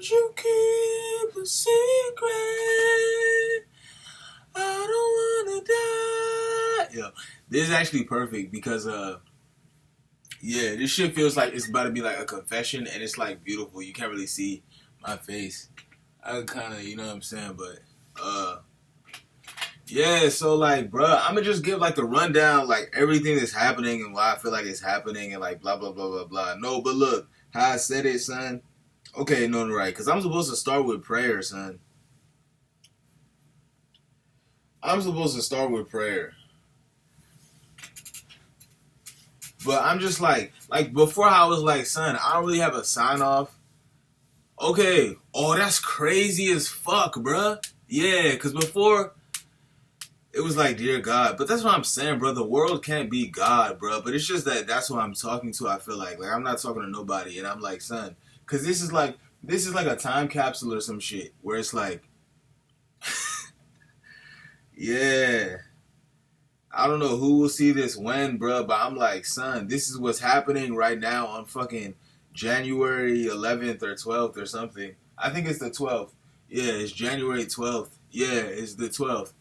Won't you keep a secret? I don't wanna die. Yo, this is actually perfect because yeah, this shit feels like it's about to be like a confession, and it's like beautiful. You can't really see my face. I kind of, you know what I'm saying, but yeah. So like, bruh, I'm gonna just give like the rundown, like everything that's happening and why I feel like it's happening, and like blah blah blah blah blah. No, but look how I said it, son. Okay, no, right, because I'm supposed to start with prayer, son. I'm supposed to start with prayer. But I'm just like before I was like, son, I don't really have a sign off. Okay. Oh, that's crazy as fuck, bruh. Yeah, because before it was like, dear God. But that's what I'm saying, bro. The world can't be God, bro. But it's just that that's what I'm talking to, I feel like. Like, I'm not talking to nobody. And I'm like, son, because this is like a time capsule or some shit where it's like, yeah. I don't know who will see this when, bro, but I'm like, son, this is what's happening right now on fucking January 11th or 12th or something. I think it's the 12th. Yeah, it's January 12th. Yeah, it's the 12th,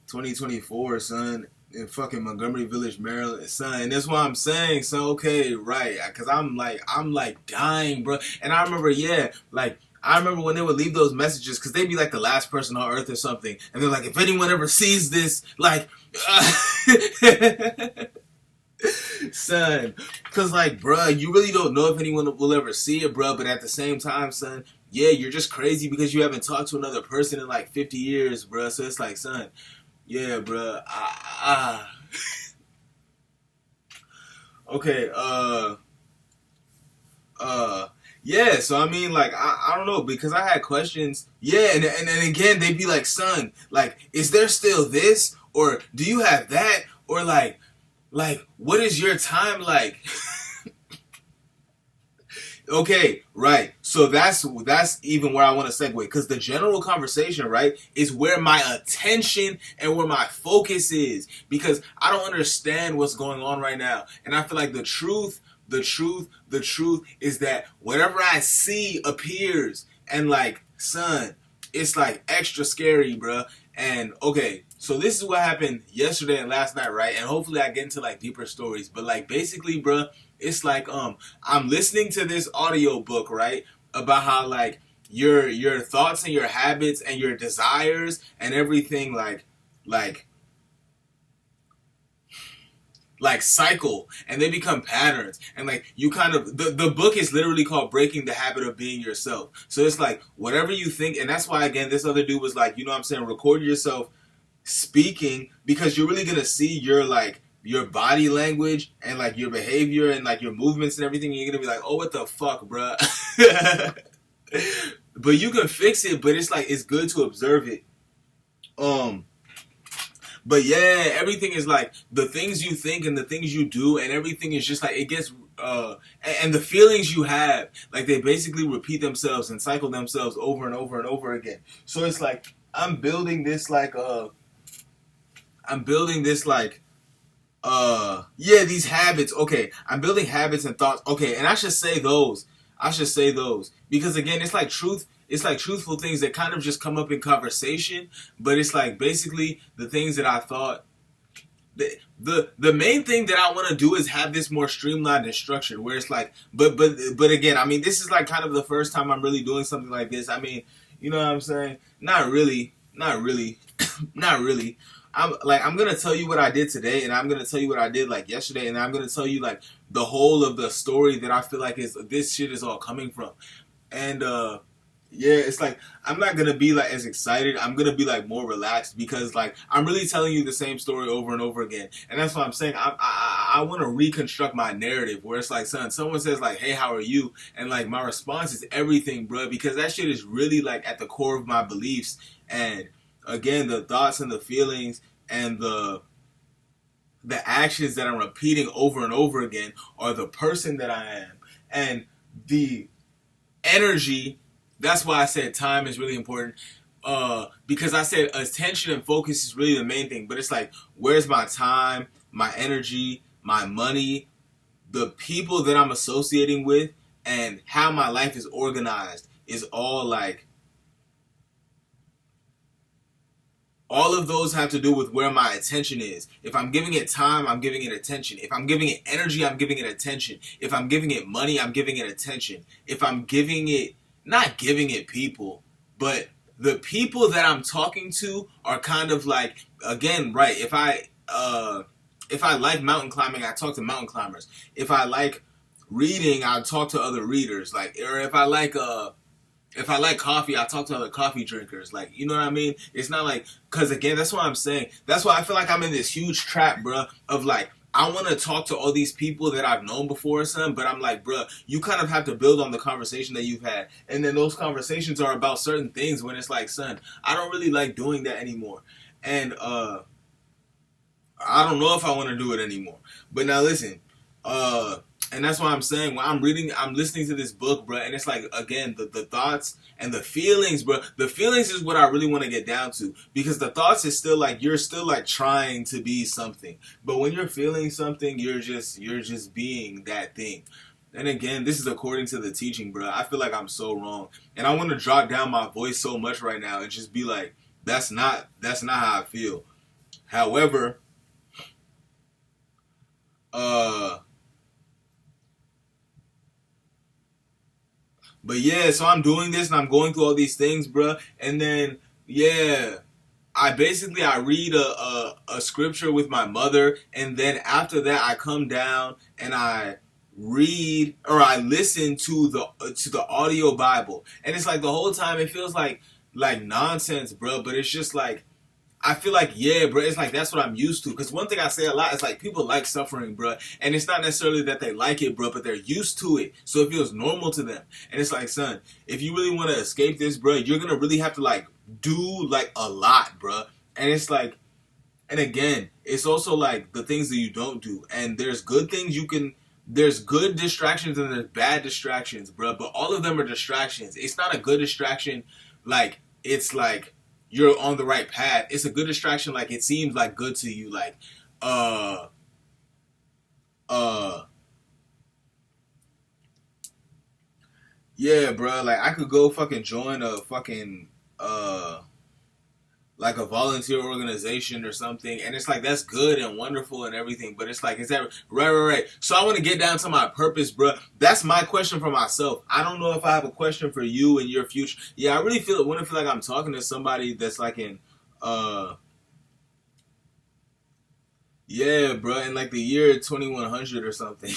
2024, son, in fucking Montgomery Village, Maryland, son. And that's what I'm saying. So, okay, right. Because I'm like dying, bro. And I remember, yeah, like, I remember when they would leave those messages because they'd be like the last person on earth or something. And they're like, if anyone ever sees this, like, son, because like, bruh, you really don't know if anyone will ever see it, bruh. But at the same time, son, yeah, you're just crazy because you haven't talked to another person in like 50 years, bruh. So it's like, son, yeah, bruh. Okay, uh, yeah. So I mean, like, I don't know because I had questions. Yeah, and again, they'd be like, son, like, is there still this, or do you have that, or like, what is your time like? Okay, right. So that's even where I want to segue because the general conversation, right, is where my attention and where my focus is because I don't understand what's going on right now, and I feel like the truth is that whatever I see appears, and like, son, it's like extra scary, bruh. And okay, so this is what happened yesterday and last night, right? And hopefully I get into like deeper stories, but like basically, bruh, it's like I'm listening to this audio book, right? About how like your thoughts and your habits and your desires and everything like like cycle and they become patterns and like you kind of the book is literally called Breaking the Habit of Being Yourself. So it's like whatever you think, and that's why again this other dude was like, you know what I'm saying, record yourself speaking because you're really gonna see your like your body language and like your behavior and like your movements and everything, and you're gonna be like, oh, what the fuck, bruh. But you can fix it, but it's like it's good to observe it. um but yeah, everything is like the things you think and the things you do, and everything is just like it gets. And the feelings you have, like they basically repeat themselves and cycle themselves over and over and over again. So it's like I'm building this like I'm building this like yeah, these habits. Okay, I'm building habits and thoughts. Okay, and I should say those. I should say those because again, it's like truth. It's like truthful things that kind of just come up in conversation, but it's like basically the things that I thought. The main thing that I want to do is have this more streamlined and structured, where it's like, but again, I mean, this is like kind of the first time I'm really doing something like this. I mean, you know what I'm saying? Not really, not really, not really. I'm gonna tell you what I did today, and I'm gonna tell you what I did like yesterday, and I'm gonna tell you like the whole of the story that I feel like is this shit is all coming from, and yeah, it's like I'm not gonna be like as excited. I'm gonna be like more relaxed because like I'm really telling you the same story over and over again, and that's what I'm saying. I want to reconstruct my narrative where it's like, son, someone says like, "Hey, how are you?" and like my response is everything, bro, because that shit is really like at the core of my beliefs, and again, the thoughts and the feelings and the actions that I'm repeating over and over again are the person that I am, and the energy. That's why I said time is really important. Because I said attention and focus is really the main thing. But it's like, where's my time, my energy, my money, the people that I'm associating with, and how my life is organized. is all like, all of those have to do with where my attention is. If I'm giving it time, I'm giving it attention. If I'm giving it energy, I'm giving it attention. If I'm giving it money, I'm giving it attention. If I'm giving it, not giving it people, but the people that I'm talking to are kind of like, again, right, if I like mountain climbing, I talk to mountain climbers. If I like reading, I talk to other readers. Like, or if I like coffee, I talk to other coffee drinkers. Like, you know what I mean? It's not like, because again, that's what I'm saying. That's why I feel like I'm in this huge trap, bruh, of like, I want to talk to all these people that I've known before, son, but I'm like, bruh, you kind of have to build on the conversation that you've had. And then those conversations are about certain things when it's like, son, I don't really like doing that anymore. And I don't know if I want to do it anymore. But now listen, and that's why I'm saying, when I'm listening to this book, bro, and it's like, again, the thoughts and the feelings, bro. The feelings is what I really want to get down to, because the thoughts is still like, you're still like trying to be something. But when you're feeling something, you're just being that thing. And again, this is according to the teaching, bro. I feel like I'm so wrong. And I want to drop down my voice so much right now and just be like, that's not how I feel. However, but yeah, so I'm doing this and I'm going through all these things, bruh. And then, yeah, I read a scripture with my mother, and then after that I come down and I read, or I listen to the audio Bible. And it's like the whole time it feels like nonsense, bruh, but it's just like, I feel like, yeah, bro, it's like that's what I'm used to. Because one thing I say a lot is like, people like suffering, bro. And it's not necessarily that they like it, bro, but they're used to it. So it feels normal to them. And it's like, son, if you really want to escape this, bro, you're going to really have to like do like a lot, bro. And it's like, and again, it's also like the things that you don't do. And there's good things there's good distractions and there's bad distractions, bro. But all of them are distractions. It's not a good distraction like it's like you're on the right path. It's a good distraction, like it seems like good to you, like yeah, bro, like I could go fucking join a fucking like a volunteer organization or something, and it's like that's good and wonderful and everything, but it's like, is that right? So I want to get down to my purpose, bro. That's my question for myself. I don't know if I have a question for you in your future. Yeah, I really want to feel like I'm talking to somebody that's like in yeah, bro, in like the year 2100 or something.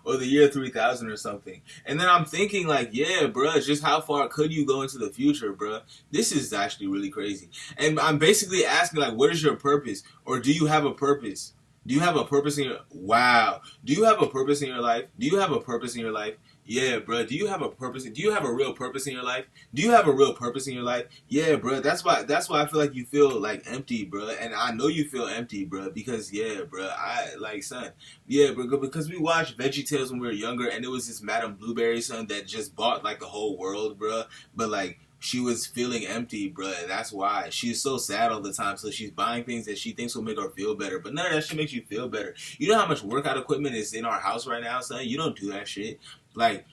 Or the year 3000 or something. And then I'm thinking like, yeah, bro, just how far could you go into the future, bro? This is actually really crazy. And I'm basically asking like, what is your purpose? Or do you have a purpose? Do you have a purpose in your... Wow. Do you have a purpose in your life? Do you have a purpose in your life? Yeah, bro. Do you have a purpose? Do you have a real purpose in your life? Do you have a real purpose in your life? Yeah, bro. That's why I feel like you feel like empty, bro. And I know you feel empty, bro, because yeah, bro. I like, son. Yeah, bro, because we watched VeggieTales when we were younger, and it was this Madame Blueberry, son, that just bought like the whole world, bro. But like, she was feeling empty, bro. And that's why she's so sad all the time. So she's buying things that she thinks will make her feel better, but none of that shit makes you feel better. You know how much workout equipment is in our house right now, son? You don't do that shit. Like,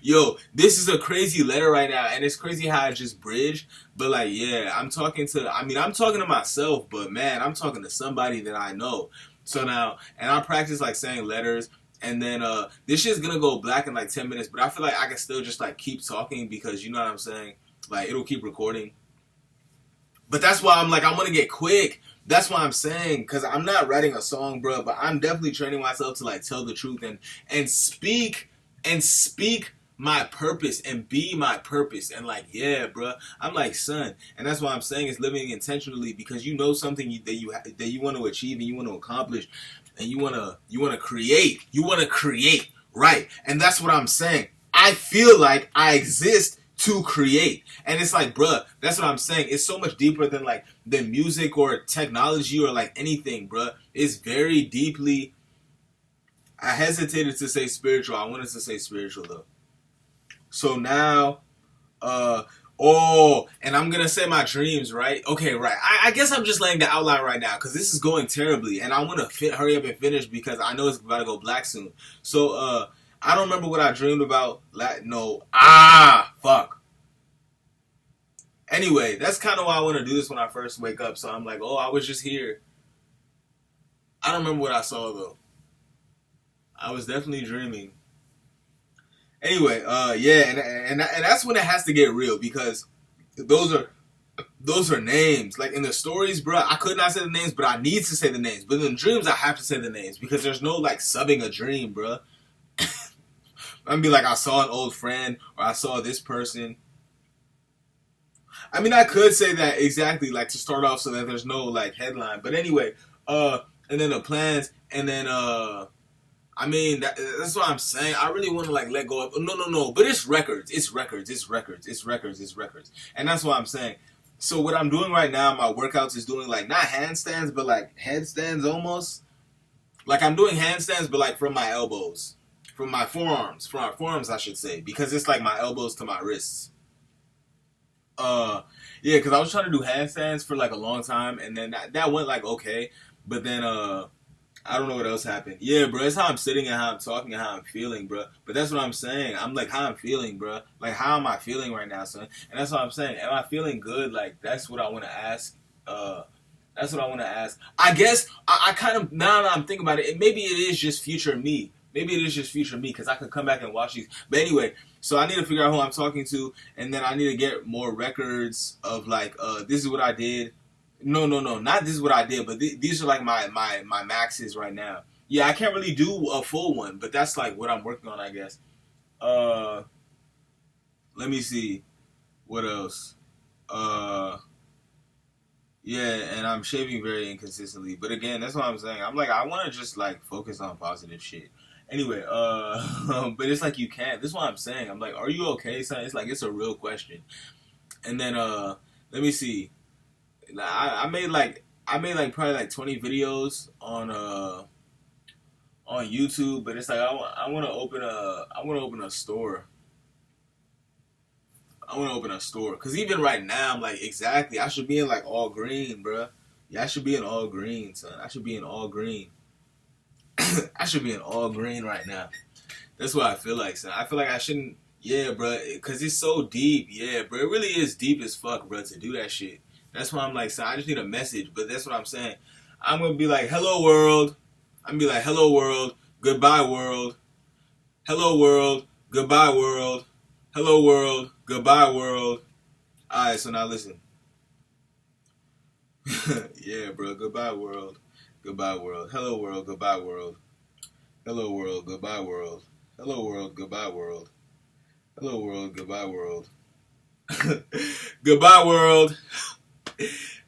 yo, this is a crazy letter right now, and it's crazy how I just bridged. But like, yeah, I'm talking to myself, but man, I'm talking to somebody that I know. So now, and I practice like saying letters, and then this shit's gonna go black in like 10 minutes, but I feel like I can still just like keep talking, because you know what I'm saying, like it'll keep recording. But that's why I'm like, I want to get quick. That's why I'm saying, because I'm not writing a song, bro, but I'm definitely training myself to like tell the truth and speak my purpose and be my purpose. And like, yeah, bro, I'm like, son, and that's why I'm saying it's living intentionally, because you know something that you want to achieve and you want to accomplish, and you want to create, right? And that's what I'm saying. I feel like I exist to create. And it's like, bruh, that's what I'm saying. It's so much deeper than like the music or technology or like anything, bruh. It's very deeply... I hesitated to say spiritual. I wanted to say spiritual though. So now, and I'm gonna say my dreams, right? Okay, right. I guess I'm just laying the outline right now, because this is going terribly, and I want to hurry up and finish, because I know it's about to go black soon. So, I don't remember what I dreamed about. No. Fuck. Anyway, that's kind of why I want to do this when I first wake up. So I'm like, oh, I was just here. I don't remember what I saw though. I was definitely dreaming. Anyway, yeah, and that's when it has to get real because those are names. Like in the stories, bro, I could not say the names, but I need to say the names. But in the dreams, I have to say the names because there's no like subbing a dream, bro. I'm gonna be like, I saw an old friend or I saw this person. I mean, I could say that exactly, like to start off, so that there's no like headline. But anyway, and then the plans, and then I mean, that's what I'm saying. I really want to like let go of. No. But it's records. It's records. It's records. It's records. It's records. And that's what I'm saying. So what I'm doing right now, my workouts is doing like not handstands, but like headstands almost. Like I'm doing handstands, but like from my elbows, from my forearms, I should say, because it's like my elbows to my wrists. Yeah, because I was trying to do handstands for like a long time, and then that went like okay, but then I don't know what else happened. Yeah, bro, it's how I'm sitting and how I'm talking and how I'm feeling, bro. But that's what I'm saying. I'm like how I'm feeling, bro. Like how am I feeling right now, son? And that's what I'm saying. Am I feeling good? Like that's what I want to ask. That's what I want to ask. I guess I kind of now that I'm thinking about it, maybe it is just future me. Maybe it is just future me because I could come back and watch these. But anyway, so I need to figure out who I'm talking to, and then I need to get more records of like this is what I did. No, not this is what I did, but these are like my maxes right now. Yeah, I can't really do a full one, but that's like what I'm working on, I guess. Uh, Let me see what else. Yeah, and I'm shaving very inconsistently, but again, that's what I'm saying. I'm like I want to just like focus on positive shit. Anyway, but it's like you can't. This is what I'm saying. I'm like, are you okay, son? It's like it's a real question. And then let me see. I made like probably like 20 videos on YouTube, but it's like I want to open a store. I want to open a store because even right now I'm like exactly I should be in like all green, bro. Yeah, I should be in all green, son. I should be in all green. I should be in all green right now. That's what I feel like, son. I feel like I shouldn't. Yeah, bro, because it's so deep. Yeah, bro, it really is deep as fuck, bro, to do that shit. That's why I'm like, son, I just need a message. But that's what I'm saying. I'm gonna be like, hello world. I'm gonna be like, hello world, goodbye world. Hello world, goodbye world. Hello world, goodbye world. All right, so now listen. Yeah, bro, goodbye world, goodbye world. Hello world, goodbye world. Hello world, goodbye world. Hello world, goodbye world. Hello world, goodbye world. Goodbye world.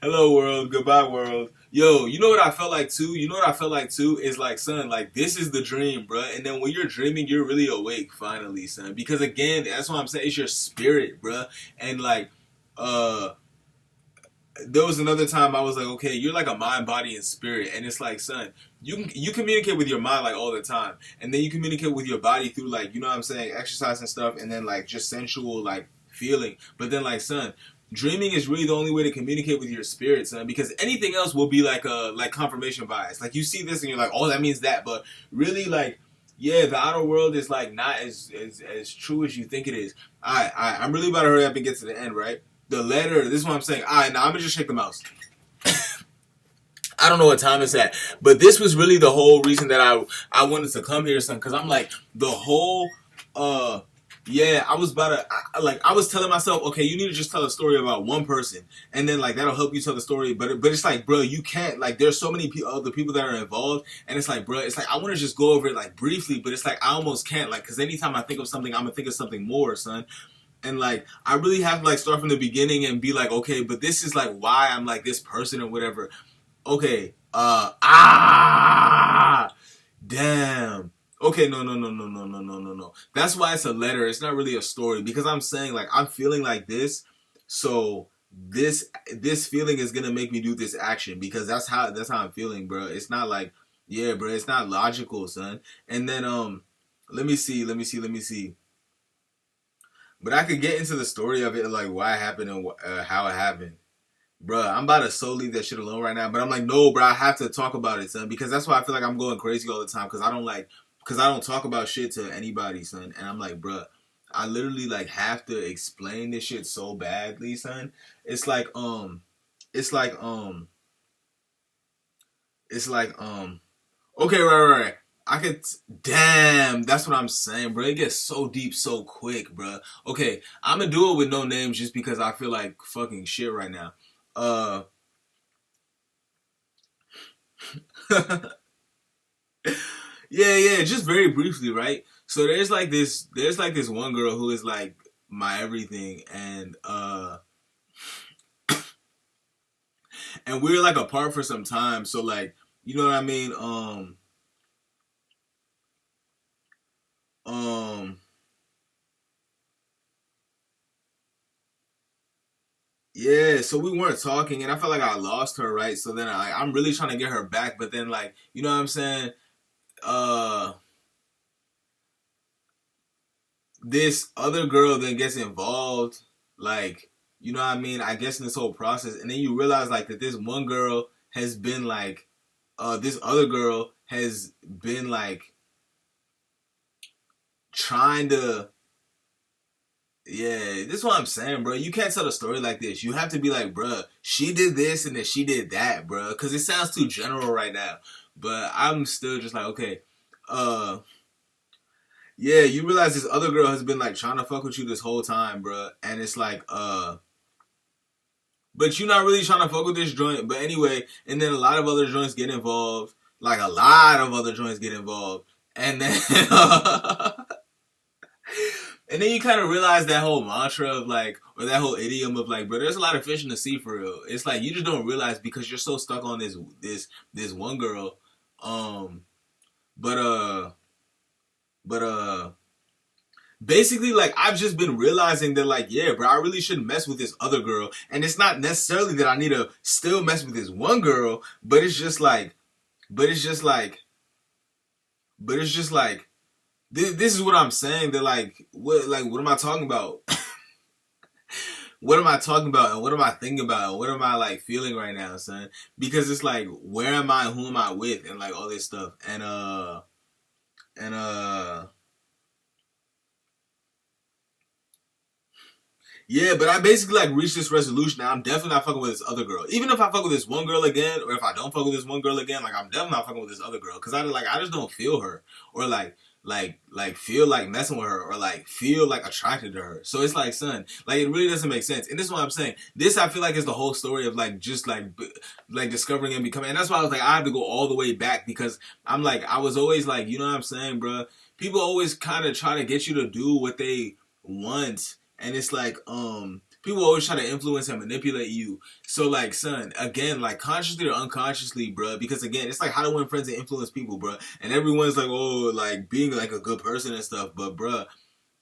Hello world, goodbye world. Yo, you know what I felt like too? You know what I felt like too? Is like, son, like this is the dream, bro. And then when you're dreaming, you're really awake finally, son. Because again, that's what I'm saying. It's your spirit, bro. And like, there was another time I was like, okay, you're like a mind, body, and spirit, and it's like, son, you communicate with your mind like all the time, and then you communicate with your body through like, you know what I'm saying, exercise and stuff, and then like just sensual like feeling. But then like, son, dreaming is really the only way to communicate with your spirit, son, because anything else will be like a like confirmation bias. Like you see this and you're like, oh, that means that, but really like. Yeah, the outer world is like not as true as you think it is. I'm really about to hurry up and get to the end, right? The letter, this is what I'm saying. All right, now I'm going to just shake the mouse. I don't know what time it's at, but this was really the whole reason that I wanted to come here, son, because I'm like, the whole, yeah, I was about to, I was telling myself, okay, you need to just tell a story about one person, and then, like, that'll help you tell the story, but it's like, bro, you can't, like, there's so many other people that are involved, and it's like, bro, it's like, I want to just go over it, like, briefly, but it's like, I almost can't, like, because anytime I think of something, I'm going to think of something more, son. And like I really have to like start from the beginning and be like, okay, but this is like why I'm like this person or whatever. Okay. Damn. Okay, no. That's why it's a letter. It's not really a story because I'm saying like I'm feeling like this, so this feeling is gonna make me do this action because that's how I'm feeling, bro. It's not like yeah, bro. It's not logical, son. And then let me see. But I could get into the story of it, like why it happened and how it happened. Bruh, I'm about to so leave that shit alone right now. But I'm like, no, bro, I have to talk about it, son. Because that's why I feel like I'm going crazy all the time. Because I don't like, because I don't talk about shit to anybody, son. And I'm like, bruh, I literally like have to explain this shit so badly, son. It's like it's like it's like okay, right. I could damn, that's what I'm saying, bro. It gets so deep so quick, bro. Okay, I'm gonna do it with no names just because I feel like fucking shit right now. Yeah, just very briefly, right? So there's like this one girl who is like my everything, and we were like apart for some time. So like, you know what I mean? Um, yeah. So we weren't talking, and I felt like I lost her, right? So then I'm really trying to get her back, but then like, you know what I'm saying? Uh, this other girl then gets involved, like, you know what I mean? I guess in this whole process, and then you realize like that this one girl has been like, this other girl has been like trying to. Yeah, this is what I'm saying, bro. You can't tell a story like this. You have to be like, bro, she did this and then she did that, bro, because it sounds too general right now. But I'm still just like, okay, uh, yeah, you realize this other girl has been like trying to fuck with you this whole time, bro, and it's like, but you're not really trying to fuck with this joint. But anyway, and then a lot of other joints get involved, like a lot of other joints get involved, and then. And then you kind of realize that whole mantra of like, or that whole idiom of like, bro, there's a lot of fish in the sea for real. It's like you just don't realize because you're so stuck on this one girl. Um, but but basically like I've just been realizing that like, yeah, bro, I really shouldn't mess with this other girl. And it's not necessarily that I need to still mess with this one girl, but it's just like, but it's just like, but it's just like. This is what I'm saying. That what am I talking about? What am I talking about? And what am I thinking about? And what am I like feeling right now, son? Because it's like, where am I? Who am I with? And like all this stuff. And yeah, but I basically like reached this resolution. Now I'm definitely not fucking with this other girl. Even if I fuck with this one girl again, or if I don't fuck with this one girl again, like I'm definitely not fucking with this other girl because I just don't feel her or like feel like messing with her or like feel like attracted to her. So it's like, son, like it really doesn't make sense. And this is what I'm saying. This I feel like is the whole story of like just like discovering and becoming. And that's why I was like I have to go all the way back because I'm like I was always like, you know what I'm saying, bro? People always kind of try to get you to do what they want, and it's like people always try to influence and manipulate you. So like, son, again, like consciously or unconsciously, bro, because again, it's like how to win friends and influence people, bro. And everyone's like, oh, like being like a good person and stuff, but bro,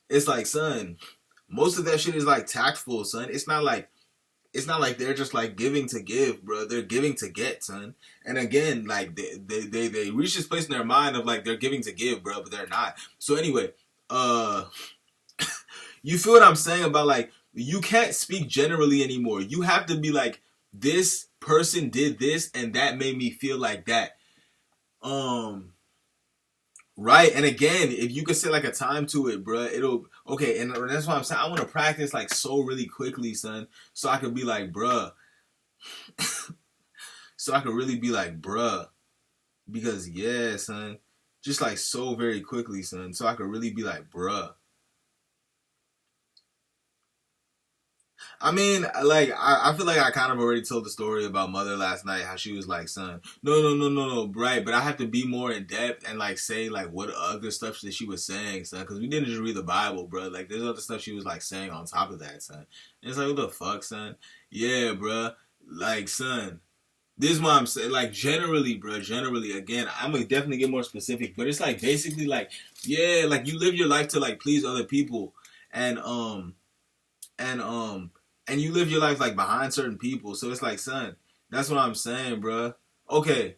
it's like, son, most of that shit is like tactful, son. It's not like they're just like giving to give, bro. They're giving to get, son. And again, like they reach this place in their mind of like they're giving to give, bro, but they're not. So anyway, uh you feel what I'm saying about like you can't speak generally anymore. You have to be like this person did this and that made me feel like that. Um right, and again, if you could set like a time to it, bruh, it'll okay, and that's why I'm saying I want to practice like so really quickly, son, so I could be like, bruh, so I could really be like, bruh, because yeah, son, just like so very quickly, son, so I could really be like, bruh. I mean, like I feel like I kind of already told the story about mother last night. How she was like, "Son, no, right?" But I have to be more in depth and like say like what other stuff that she was saying, son. Because we didn't just read the Bible, bro. Like there's other stuff she was like saying on top of that, son. And it's like, what the fuck, son? Yeah, bro. Like, son, this is what I'm saying. Like generally, bro. Generally, again, I'm gonna definitely get more specific. But it's like basically like, yeah, like you live your life to like please other people, and and and you live your life like behind certain people. So it's like, son, that's what I'm saying, bruh. Okay.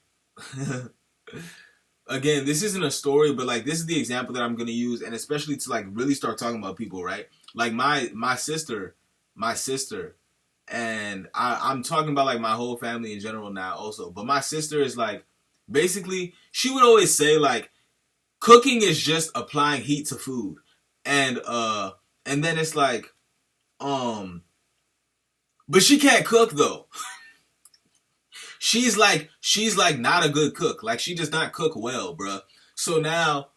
Again, this isn't a story, but like this is the example that I'm gonna use, and especially to like really start talking about people, right? Like my sister, and I'm talking about like my whole family in general now, also. But my sister is like, basically, she would always say like, cooking is just applying heat to food, and then it's like, but she can't cook though. She's like not a good cook. Like she does not cook well, bruh. So now,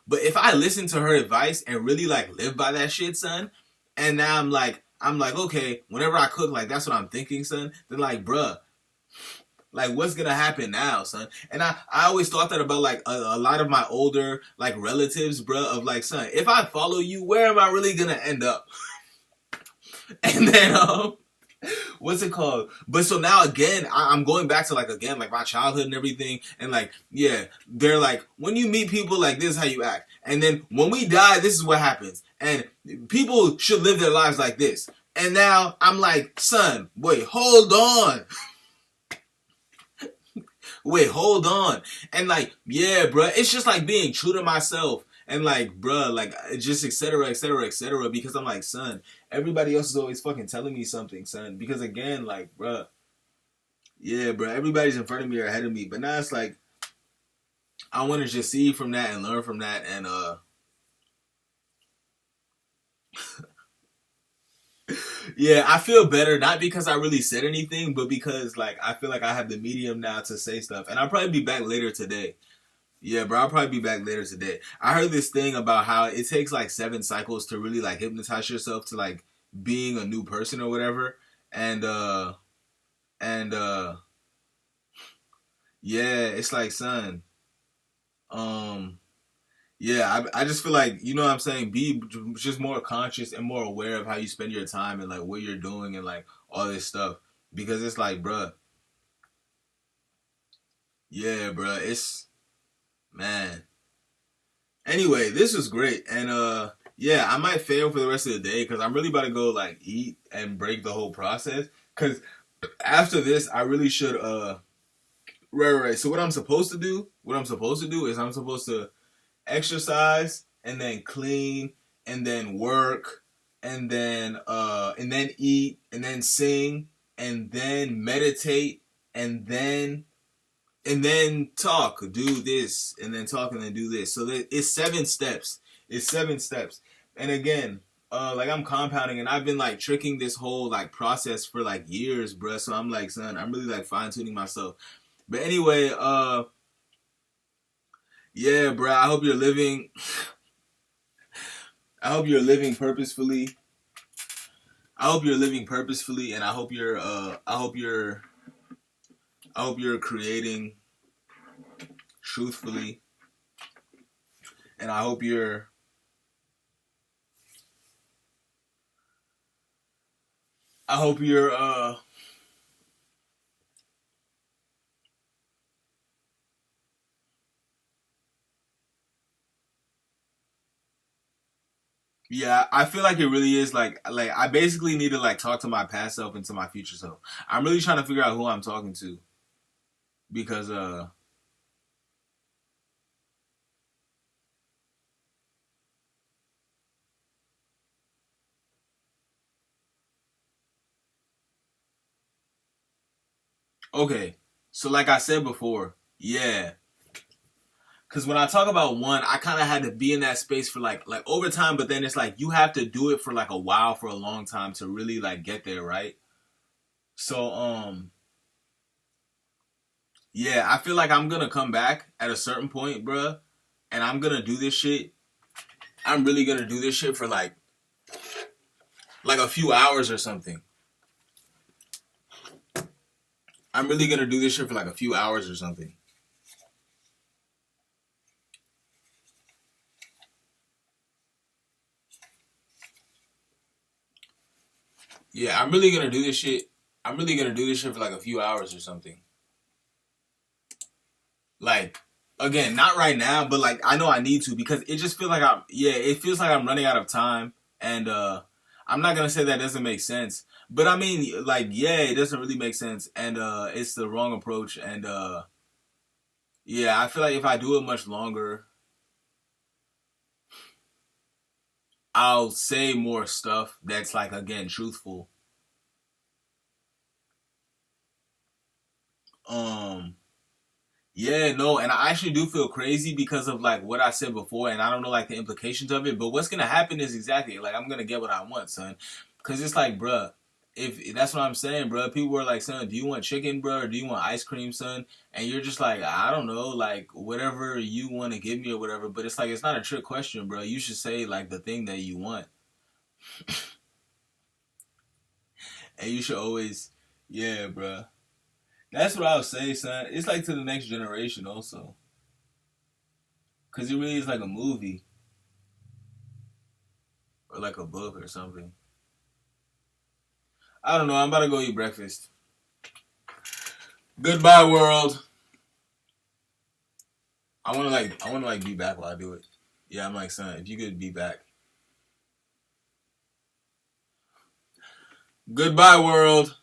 but if I listen to her advice and really like live by that shit, son, and now I'm like, okay, whenever I cook, like that's what I'm thinking, son. Then like, bruh, like what's gonna happen now, son? And I always thought that about like a lot of my older like relatives, bruh, of like, son, if I follow you, where am I really gonna end up? And then what's it called? But so now again, I'm going back to like again like my childhood and everything, and like yeah, they're like when you meet people like this is how you act, and then when we die, this is what happens, and people should live their lives like this. And now I'm like, son, wait, hold on. Wait, hold on. And like, yeah, bruh, it's just like being true to myself. And like, bruh, like, just etc., etc., etc. Because I'm like, son, everybody else is always fucking telling me something, son. Because again, like, bruh, yeah, bruh, everybody's in front of me or ahead of me. But now it's like, I want to just see from that and learn from that. And, yeah, I feel better, not because I really said anything, but because, like, I feel like I have the medium now to say stuff. And I'll probably be back later today. Yeah, bro, I'll probably be back later today. I heard this thing about how it takes like 7 cycles to really like hypnotize yourself to like being a new person or whatever. And and yeah, it's like, son, um yeah, I just feel like, you know what I'm saying, be just more conscious and more aware of how you spend your time and like what you're doing and like all this stuff. Because it's like, bruh, yeah, bruh, it's man. Anyway, this was great, and yeah, I might fail for the rest of the day because I'm really about to go like eat and break the whole process. Because after this, I really should right. So what I'm supposed to do is I'm supposed to exercise and then clean and then work and then eat and then sing and then meditate and then talk, do this, and then talk, and then do this. So it's 7 steps. It's 7 steps. And again, like I'm compounding, and I've been like tricking this whole like process for like years, bruh. So I'm like, son, I'm really like fine tuning myself. But anyway, yeah, bruh. I hope you're living purposefully. I hope you're living purposefully, and I hope you're creating truthfully, and I hope you're yeah, I feel like it really is like I basically need to like talk to my past self and to my future self. I'm really trying to figure out who I'm talking to because okay. So like I said before, yeah. Cause when I talk about one, I kind of had to be in that space for like over time, but then it's like you have to do it for like a while, for a long time to really like get there, right? So yeah, I feel like I'm gonna come back at a certain point, bruh, and I'm gonna do this shit. I'm really gonna do this shit for like a few hours or something. I'm really gonna do this shit for like a few hours or something. Yeah, I'm really gonna do this shit. I'm really gonna do this shit for like a few hours or something. Like, again, not right now, but like I know I need to because it just feels like it feels like I'm running out of time, and I'm not gonna say that doesn't make sense, but I mean, like, yeah, it doesn't really make sense, and it's the wrong approach, and yeah, I feel like if I do it much longer, I'll say more stuff that's like again truthful. Um, Yeah, no, and I actually do feel crazy because of like what I said before, and I don't know like the implications of it. But what's gonna happen is exactly like I'm gonna get what I want, son. Cause it's like, bruh, if that's what I'm saying, bruh. People were like, son, do you want chicken, bruh, or do you want ice cream, son? And you're just like, I don't know, like whatever you want to give me or whatever. But it's like it's not a trick question, bro. You should say like the thing that you want, and you should always, yeah, bruh. That's what I would say, son. It's like to the next generation also, cause it really is like a movie or like a book or something. I don't know. I'm about to go eat breakfast. Goodbye, world. I wanna like be back while I do it. Yeah, I'm like, son, if you could be back. Goodbye, world.